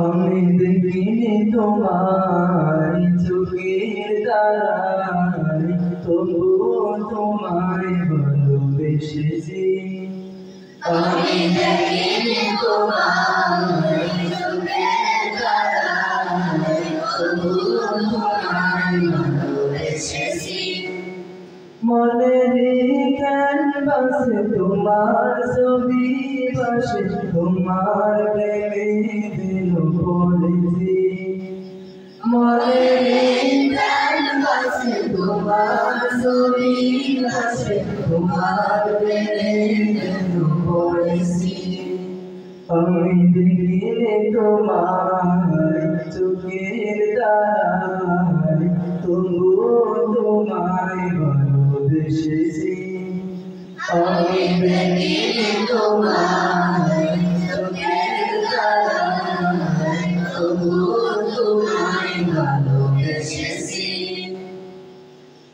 আমি দেখিনি তোমায় চোখের তারায়, তবুও তোমায় ভালোবেসেছি। আমি দেখিনি তোমায় চোখের তারায়, তবুও তোমায় ভালোবেসেছি। মনের ক্যানভাসে তোমার ছবি ভাসে, তোমার প্রেমে দিন পড়েছি। মনের ক্যানভাসে তোমার ছবি ভাসে, তোমার প্রেমে দিন পড়েছি। আমি দেখিনি তোমায় চোখের তারায়, তবুও তোমায় ভালোবেসেছি। আমি দেখিনি তোমায় চোখের তারায়, তবুও তোমায় ভালোবেসেছি।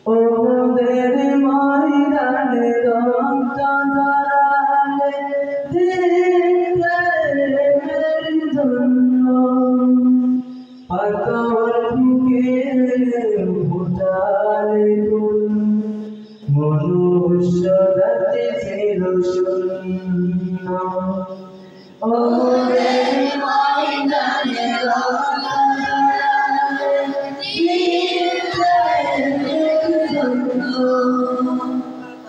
ওদের ময়দানে রক্ত ঝরালে দিনের জন্য, পাথর বুকে ফোটালে ফুল, মনুষ্য জাতি ছিল শূন্য। ওদের ময়দানে রক্ত ঝরালে দিনের জন্য,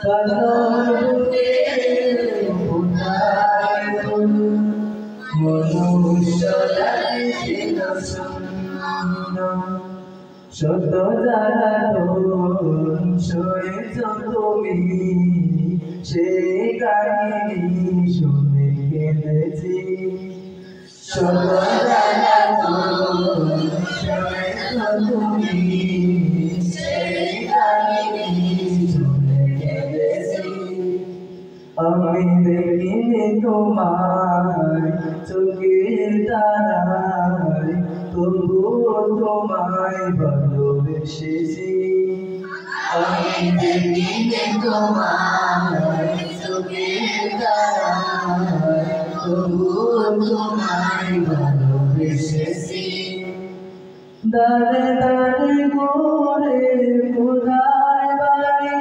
পাথর বুকে ফোটালে ফুল, মনুষ্য জাতি ছিল শূন্য। শত জ্বালাতন সয়েছ তুমি, সেই কাহিনী শুনে কেঁদেছি। শত জ্বালাতন সয়েছ তুমি, সেই কাহিনী শুনে কেঁদেছি। আমি দেখিনি তোমায় চোখের তারায়, তবুও তোমায় ভালোবেসেছি। আমি দেখিনি তোমায় চোখের তারায়, তবুও তোমায় ভালোবেসেছি। দাঁড়ে দাঁড়ে ঘুরে কোথায় বাড়ি,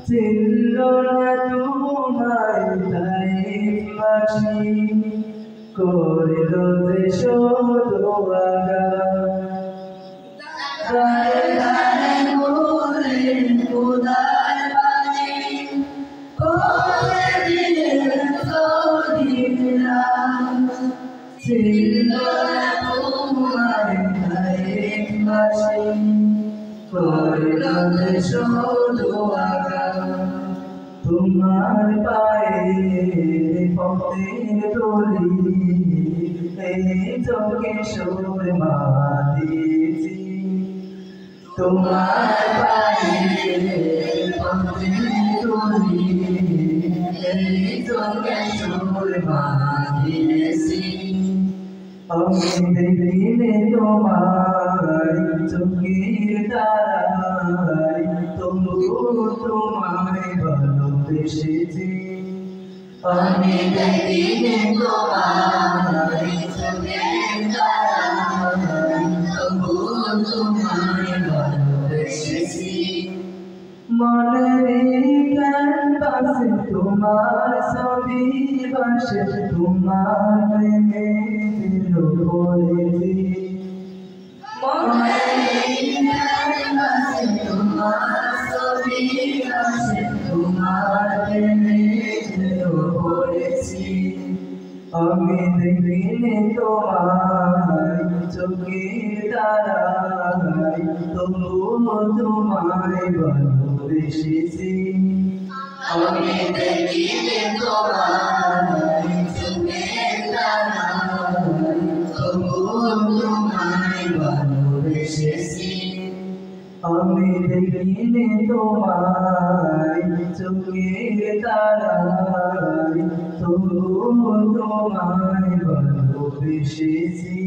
চিনল না তোমায় তাই বাসি, করিল যে শুধু আঘাত। দাঁড়ে দাঁড়ে ঘুরে কোথায় বাড়ি, চিনল না তোমায় তাই বাসি, করিল যে শুধু আঘাত। তোমার পায়ে পথের দড়ি, এই চোখে সুর মাতিছি। তোমার পায়ে পথের দড়ি, এই চোখে সুর মাতিছি। আমি দেখিনি তোমায় চোখের তারায়, তবুও তোমায় ভালোবেসেছি। আমি দেখিনি তোমায় চোখের তারায়, তবুও তোমায় ভালোবেসেছি। মনের ক্যানভাসে তোমার ছবি ভাসে, তোমার প্রেমে দিল পড়েছি। মনের ক্যানভাসে তোমার ছবি ভাসে, তোমার প্রেমে দিল পড়েছি। আমি দেখিনি তোমায় চোখের তারায়, তবুও তোমায় ভালোবেসেছি। আমি দেখিনি তোমায় চোখের তারায়, তবুও তোমায় ভালোবেসেছি। আমি দেখিনি তোমায় চোখের তারায়, তবুও তোমায় ভালোবেসেছি।